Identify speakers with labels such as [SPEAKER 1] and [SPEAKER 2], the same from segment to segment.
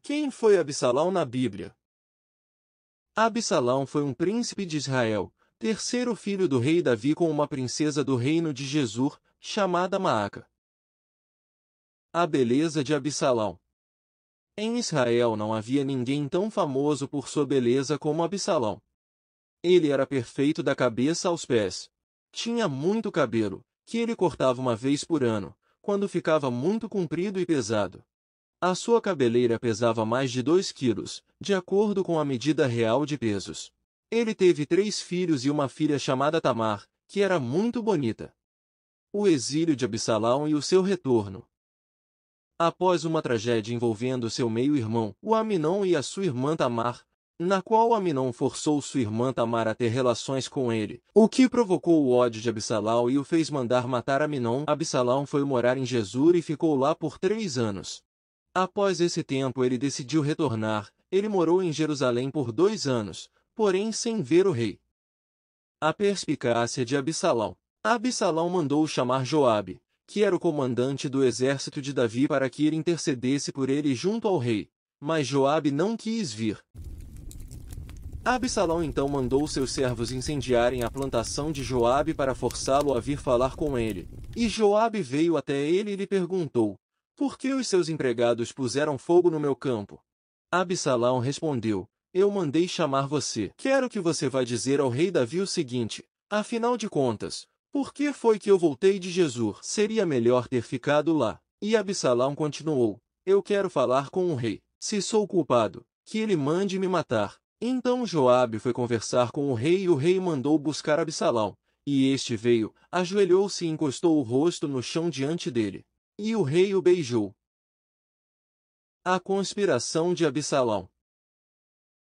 [SPEAKER 1] Quem foi Absalão na Bíblia? Absalão foi um príncipe de Israel, terceiro filho do rei Davi com uma princesa do reino de Jesur, chamada Maaca. A beleza de Absalão. Em Israel não havia ninguém tão famoso por sua beleza como Absalão. Ele era perfeito da cabeça aos pés. Tinha muito cabelo, que ele cortava uma vez por ano, quando ficava muito comprido e pesado. A sua cabeleira pesava mais de 2 quilos, de acordo com a medida real de pesos. Ele teve 3 filhos e uma filha chamada Tamar, que era muito bonita. O exílio de Absalão e o seu retorno. Após uma tragédia envolvendo seu meio-irmão, o Aminon e a sua irmã Tamar, na qual Aminon forçou sua irmã Tamar a ter relações com ele, o que provocou o ódio de Absalão e o fez mandar matar Aminon. Absalão foi morar em Jesur e ficou lá por 3 anos. Após esse tempo ele decidiu retornar. Ele morou em Jerusalém por 2 anos, porém sem ver o rei. A perspicácia de Absalão. Absalão mandou chamar Joabe, que era o comandante do exército de Davi, para que ele intercedesse por ele junto ao rei, mas Joabe não quis vir. Absalão então mandou seus servos incendiarem a plantação de Joabe para forçá-lo a vir falar com ele. E Joabe veio até ele e lhe perguntou: por que os seus empregados puseram fogo no meu campo? Absalão respondeu: eu mandei chamar você. Quero que você vá dizer ao rei Davi o seguinte: afinal de contas, por que foi que eu voltei de Jesur? Seria melhor ter ficado lá. E Absalão continuou: eu quero falar com o rei. Se sou culpado, que ele mande me matar. Então Joabe foi conversar com o rei e o rei mandou buscar Absalão. E este veio, ajoelhou-se e encostou o rosto no chão diante dele. E o rei o beijou. A conspiração de Absalão.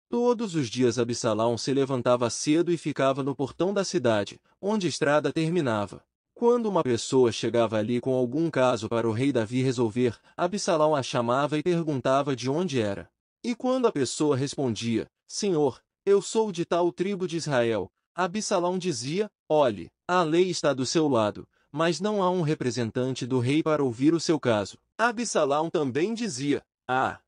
[SPEAKER 1] Todos os dias Absalão se levantava cedo e ficava no portão da cidade, onde a estrada terminava. Quando uma pessoa chegava ali com algum caso para o rei Davi resolver, Absalão a chamava e perguntava de onde era. E quando a pessoa respondia: Senhor, eu sou de tal tribo de Israel, Absalão dizia: olhe, a lei está do seu lado, mas não há um representante do rei para ouvir o seu caso. Absalão também dizia: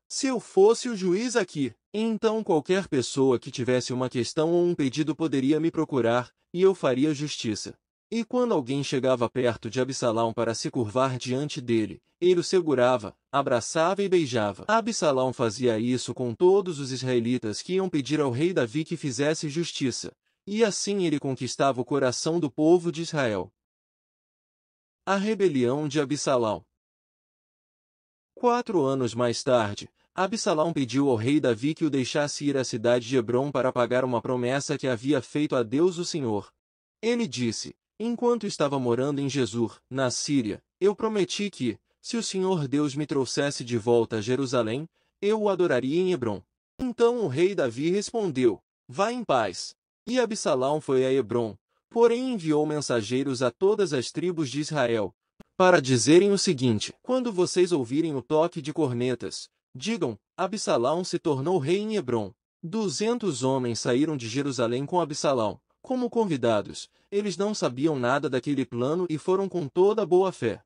[SPEAKER 1] se eu fosse o juiz aqui, então qualquer pessoa que tivesse uma questão ou um pedido poderia me procurar, e eu faria justiça. E quando alguém chegava perto de Absalão para se curvar diante dele, ele o segurava, abraçava e beijava. Absalão fazia isso com todos os israelitas que iam pedir ao rei Davi que fizesse justiça, e assim ele conquistava o coração do povo de Israel. A rebelião de Absalão. 4 anos mais tarde, Absalão pediu ao rei Davi que o deixasse ir à cidade de Hebrom para pagar uma promessa que havia feito a Deus o Senhor. Ele disse: enquanto estava morando em Jesur, na Síria, eu prometi que, se o Senhor Deus me trouxesse de volta a Jerusalém, eu o adoraria em Hebrom. Então o rei Davi respondeu: vá em paz. E Absalão foi a Hebrom, porém enviou mensageiros a todas as tribos de Israel, para dizerem o seguinte: quando vocês ouvirem o toque de cornetas, digam: Absalão se tornou rei em Hebrom. 200 homens saíram de Jerusalém com Absalão, como convidados. Eles não sabiam nada daquele plano e foram com toda a boa fé.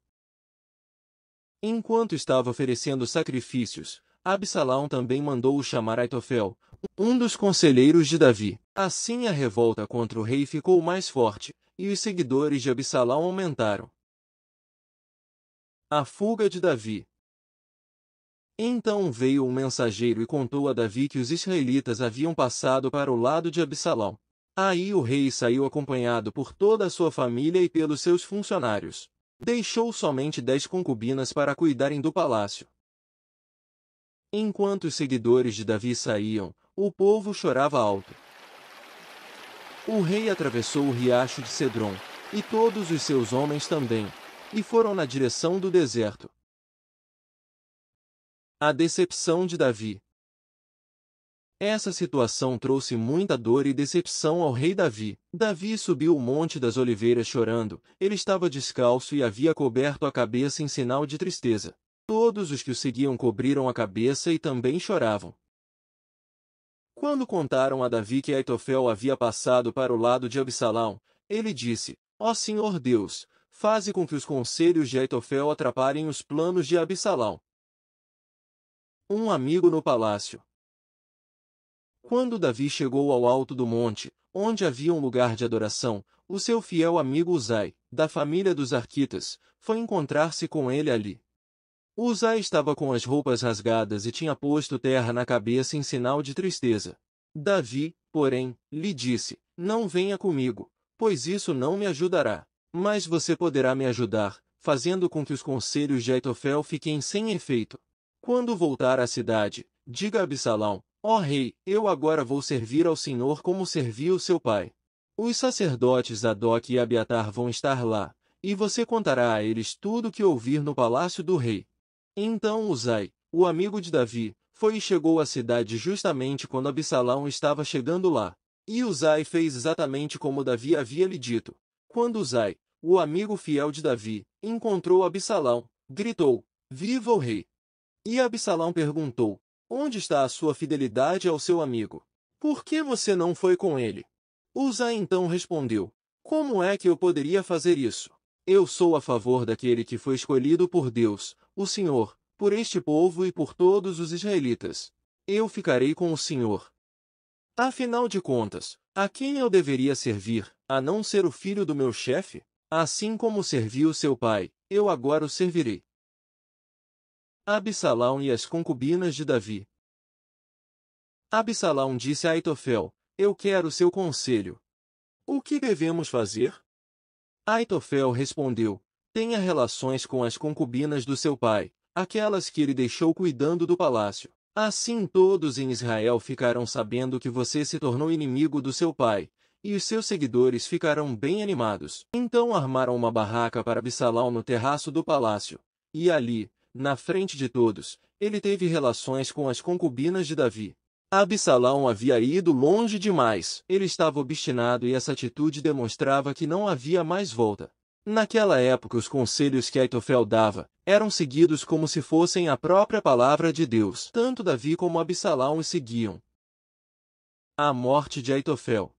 [SPEAKER 1] Enquanto estava oferecendo sacrifícios, Absalão também mandou chamar Aitofel, um dos conselheiros de Davi. Assim a revolta contra o rei ficou mais forte, e os seguidores de Absalão aumentaram. A fuga de Davi. Então veio um mensageiro e contou a Davi que os israelitas haviam passado para o lado de Absalão. Aí o rei saiu acompanhado por toda a sua família e pelos seus funcionários. Deixou somente 10 concubinas para cuidarem do palácio. Enquanto os seguidores de Davi saíam, o povo chorava alto. O rei atravessou o riacho de Cedron, e todos os seus homens também, e foram na direção do deserto. A decepção de Davi. Essa situação trouxe muita dor e decepção ao rei Davi. Davi subiu o Monte das Oliveiras chorando. Ele estava descalço e havia coberto a cabeça em sinal de tristeza. Todos os que o seguiam cobriram a cabeça e também choravam. Quando contaram a Davi que Aitofel havia passado para o lado de Absalão, ele disse: ó Senhor Deus, faze com que os conselhos de Aitofel atrapalhem os planos de Absalão. Um amigo no palácio. Quando Davi chegou ao alto do monte, onde havia um lugar de adoração, o seu fiel amigo Uzai, da família dos Arquitas, foi encontrar-se com ele ali. Uzai estava com as roupas rasgadas e tinha posto terra na cabeça em sinal de tristeza. Davi, porém, lhe disse: Não venha comigo, pois isso não me ajudará. Mas você poderá me ajudar, fazendo com que os conselhos de Aitofel fiquem sem efeito. Quando voltar à cidade, diga a Absalão: Ó rei, eu agora vou servir ao Senhor como servia o seu pai. Os sacerdotes Zadok e Abiatar vão estar lá, e você contará a eles tudo o que ouvir no palácio do rei. Então Uzai, o amigo de Davi, foi e chegou à cidade justamente quando Absalão estava chegando lá. E Uzai fez exatamente como Davi havia lhe dito. Quando Uzai, o amigo fiel de Davi, encontrou Absalão, gritou: Viva o rei! E Absalão perguntou: Onde está a sua fidelidade ao seu amigo? Por que você não foi com ele? Uzai então respondeu: Como é que eu poderia fazer isso? Eu sou a favor daquele que foi escolhido por Deus, o Senhor, por este povo e por todos os israelitas. Eu ficarei com o Senhor. Afinal de contas, a quem eu deveria servir, a não ser o filho do meu chefe? Assim como servi o seu pai, eu agora o servirei. Absalão e as concubinas de Davi. Absalão disse a Aitofel: Eu quero seu conselho. O que devemos fazer? Aitofel respondeu: Tenha relações com as concubinas do seu pai, aquelas que ele deixou cuidando do palácio. Assim todos em Israel ficarão sabendo que você se tornou inimigo do seu pai, e os seus seguidores ficarão bem animados. Então armaram uma barraca para Absalão no terraço do palácio, e ali, na frente de todos, ele teve relações com as concubinas de Davi. Absalão havia ido longe demais. Ele estava obstinado e essa atitude demonstrava que não havia mais volta. Naquela época os conselhos que Aitofel dava eram seguidos como se fossem a própria palavra de Deus. Tanto Davi como Absalão os seguiam. A morte de Aitofel.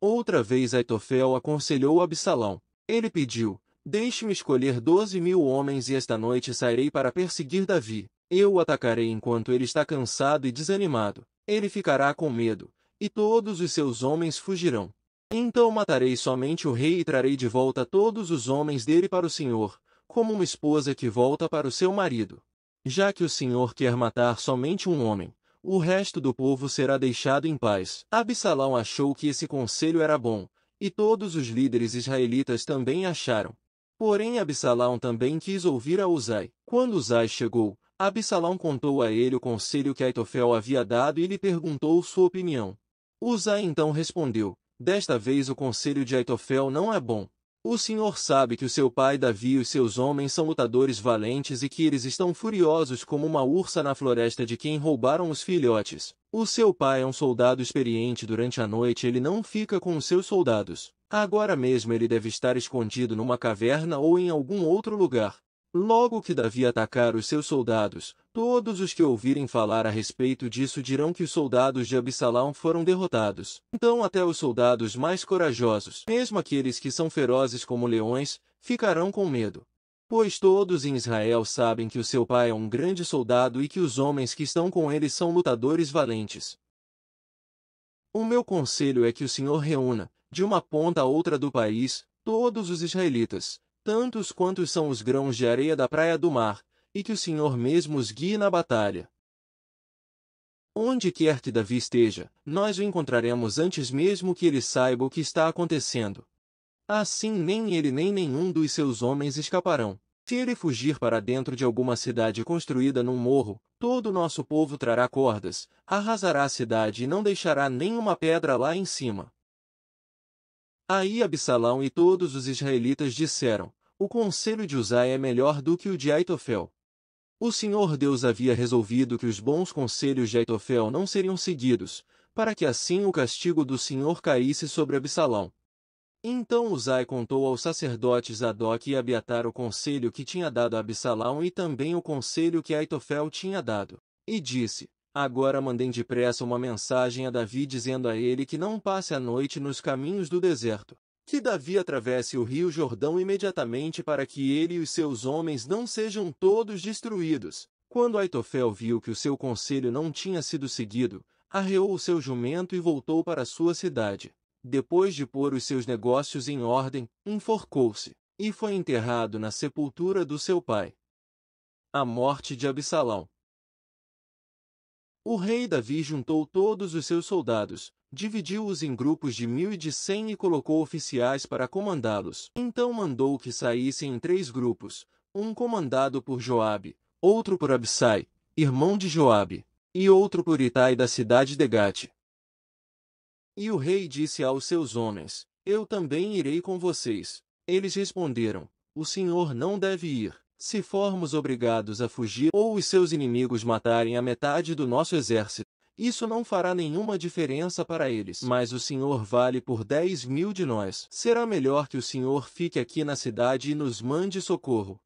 [SPEAKER 1] Outra vez Aitofel aconselhou Absalão. Ele pediu: Deixe-me escolher 12.000 homens e esta noite sairei para perseguir Davi. Eu o atacarei enquanto ele está cansado e desanimado. Ele ficará com medo, e todos os seus homens fugirão. Então matarei somente o rei e trarei de volta todos os homens dele para o Senhor, como uma esposa que volta para o seu marido. Já que o Senhor quer matar somente um homem, o resto do povo será deixado em paz. Absalão achou que esse conselho era bom, e todos os líderes israelitas também acharam. Porém Absalão também quis ouvir a Uzai. Quando Uzai chegou, Absalão contou a ele o conselho que Aitofel havia dado e lhe perguntou sua opinião. Uzai então respondeu: Desta vez o conselho de Aitofel não é bom. O Senhor sabe que o seu pai Davi e os seus homens são lutadores valentes e que eles estão furiosos como uma ursa na floresta de quem roubaram os filhotes. O seu pai é um soldado experiente. Durante a noite ele não fica com os seus soldados. Agora mesmo ele deve estar escondido numa caverna ou em algum outro lugar. Logo que Davi atacar os seus soldados, todos os que ouvirem falar a respeito disso dirão que os soldados de Absalão foram derrotados. Então até os soldados mais corajosos, mesmo aqueles que são ferozes como leões, ficarão com medo. Pois todos em Israel sabem que o seu pai é um grande soldado e que os homens que estão com ele são lutadores valentes. O meu conselho é que o Senhor reúna, de uma ponta a outra do país, todos os israelitas, tantos quantos são os grãos de areia da praia do mar, e que o Senhor mesmo os guie na batalha. Onde quer que Davi esteja, nós o encontraremos antes mesmo que ele saiba o que está acontecendo. Assim nem ele nem nenhum dos seus homens escaparão. Se ele fugir para dentro de alguma cidade construída num morro, todo o nosso povo trará cordas, arrasará a cidade e não deixará nenhuma pedra lá em cima. Aí Absalão e todos os israelitas disseram: O conselho de Uzai é melhor do que o de Aitofel. O Senhor Deus havia resolvido que os bons conselhos de Aitofel não seriam seguidos, para que assim o castigo do Senhor caísse sobre Absalão. Então Uzai contou aos sacerdotes Zadok e Abiatar o conselho que tinha dado a Absalão e também o conselho que Aitofel tinha dado. E disse: Agora mandem depressa uma mensagem a Davi dizendo a ele que não passe a noite nos caminhos do deserto. Que Davi atravesse o rio Jordão imediatamente para que ele e os seus homens não sejam todos destruídos. Quando Aitofel viu que o seu conselho não tinha sido seguido, arreou o seu jumento e voltou para sua cidade. Depois de pôr os seus negócios em ordem, enforcou-se, e foi enterrado na sepultura do seu pai. A morte de Absalão. O rei Davi juntou todos os seus soldados, dividiu-os em grupos de 1.000 e de 100 e colocou oficiais para comandá-los. Então mandou que saíssem em 3 grupos, um comandado por Joabe, outro por Abissai, irmão de Joabe, e outro por Itai da cidade de Gate. E o rei disse aos seus homens: Eu também irei com vocês. Eles responderam: O senhor não deve ir. Se formos obrigados a fugir ou os seus inimigos matarem a metade do nosso exército, isso não fará nenhuma diferença para eles. Mas o senhor vale por 10.000 de nós. Será melhor que o senhor fique aqui na cidade e nos mande socorro.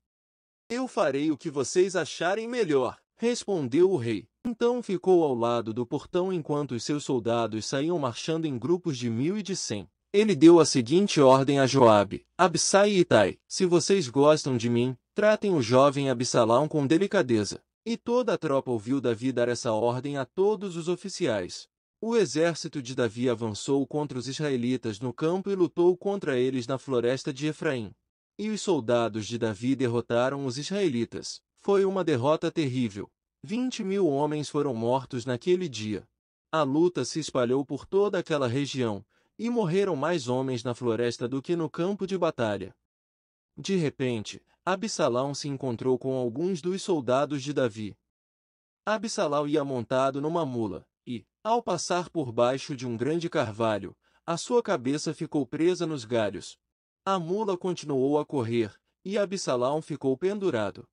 [SPEAKER 1] Eu farei o que vocês acharem melhor, respondeu o rei. Então ficou ao lado do portão enquanto os seus soldados saíam marchando em grupos de 1.000 e de 100. Ele deu a seguinte ordem a Joabe, Abissai e Itai: Se vocês gostam de mim, tratem o jovem Absalão com delicadeza. E toda a tropa ouviu Davi dar essa ordem a todos os oficiais. O exército de Davi avançou contra os israelitas no campo e lutou contra eles na floresta de Efraim. E os soldados de Davi derrotaram os israelitas. Foi uma derrota terrível. 20.000 homens foram mortos naquele dia. A luta se espalhou por toda aquela região, e morreram mais homens na floresta do que no campo de batalha. De repente, Absalão se encontrou com alguns dos soldados de Davi. Absalão ia montado numa mula, e, ao passar por baixo de um grande carvalho, a sua cabeça ficou presa nos galhos. A mula continuou a correr, e Absalão ficou pendurado.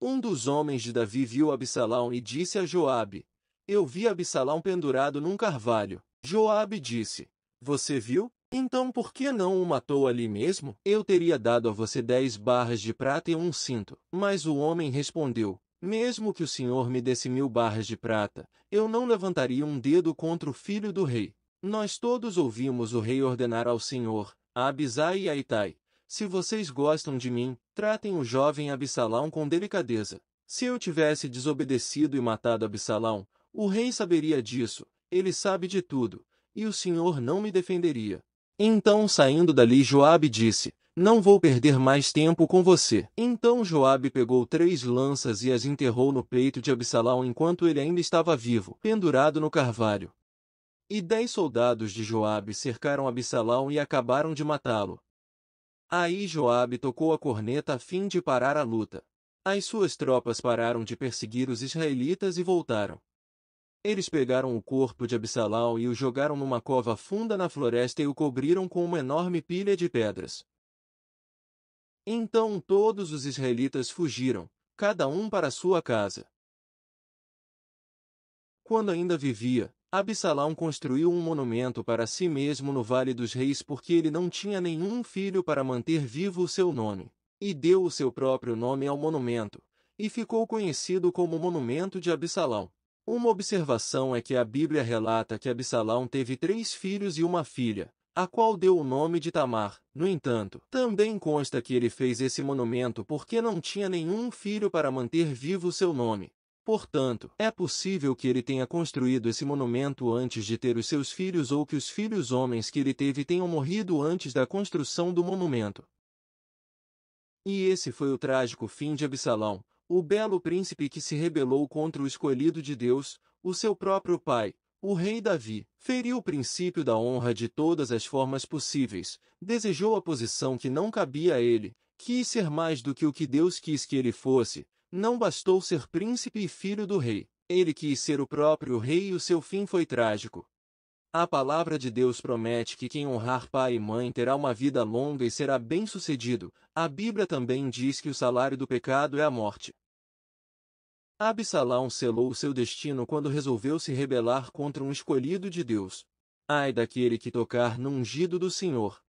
[SPEAKER 1] Um dos homens de Davi viu Absalão e disse a Joabe: Eu vi Absalão pendurado num carvalho. Joabe disse: Você viu? Então por que não o matou ali mesmo? Eu teria dado a você 10 barras de prata e um cinto. Mas o homem respondeu: Mesmo que o senhor me desse 1.000 barras de prata, eu não levantaria um dedo contra o filho do rei. Nós todos ouvimos o rei ordenar ao senhor, a Abisai e a Itai: Se vocês gostam de mim, tratem o jovem Absalão com delicadeza. Se eu tivesse desobedecido e matado Absalão, o rei saberia disso, ele sabe de tudo, e o senhor não me defenderia. Então, saindo dali, Joabe disse: Não vou perder mais tempo com você. Então Joabe pegou 3 lanças e as enterrou no peito de Absalão enquanto ele ainda estava vivo, pendurado no carvalho. E 10 soldados de Joabe cercaram Absalão e acabaram de matá-lo. Aí Joabe tocou a corneta a fim de parar a luta. As suas tropas pararam de perseguir os israelitas e voltaram. Eles pegaram o corpo de Absalão e o jogaram numa cova funda na floresta e o cobriram com uma enorme pilha de pedras. Então todos os israelitas fugiram, cada um para sua casa. Quando ainda vivia, Absalão construiu um monumento para si mesmo no Vale dos Reis porque ele não tinha nenhum filho para manter vivo o seu nome, e deu o seu próprio nome ao monumento, e ficou conhecido como Monumento de Absalão. Uma observação é que a Bíblia relata que Absalão teve 3 filhos e uma filha, a qual deu o nome de Tamar. No entanto, também consta que ele fez esse monumento porque não tinha nenhum filho para manter vivo seu nome. Portanto, é possível que ele tenha construído esse monumento antes de ter os seus filhos ou que os filhos homens que ele teve tenham morrido antes da construção do monumento. E esse foi o trágico fim de Absalão, o belo príncipe que se rebelou contra o escolhido de Deus, o seu próprio pai, o rei Davi. Feriu o princípio da honra de todas as formas possíveis, desejou a posição que não cabia a ele, quis ser mais do que o que Deus quis que ele fosse. Não bastou ser príncipe e filho do rei, ele quis ser o próprio rei e o seu fim foi trágico. A palavra de Deus promete que quem honrar pai e mãe terá uma vida longa e será bem-sucedido. A Bíblia também diz que o salário do pecado é a morte. Absalão selou o seu destino quando resolveu se rebelar contra um escolhido de Deus. Ai daquele que tocar no ungido do Senhor.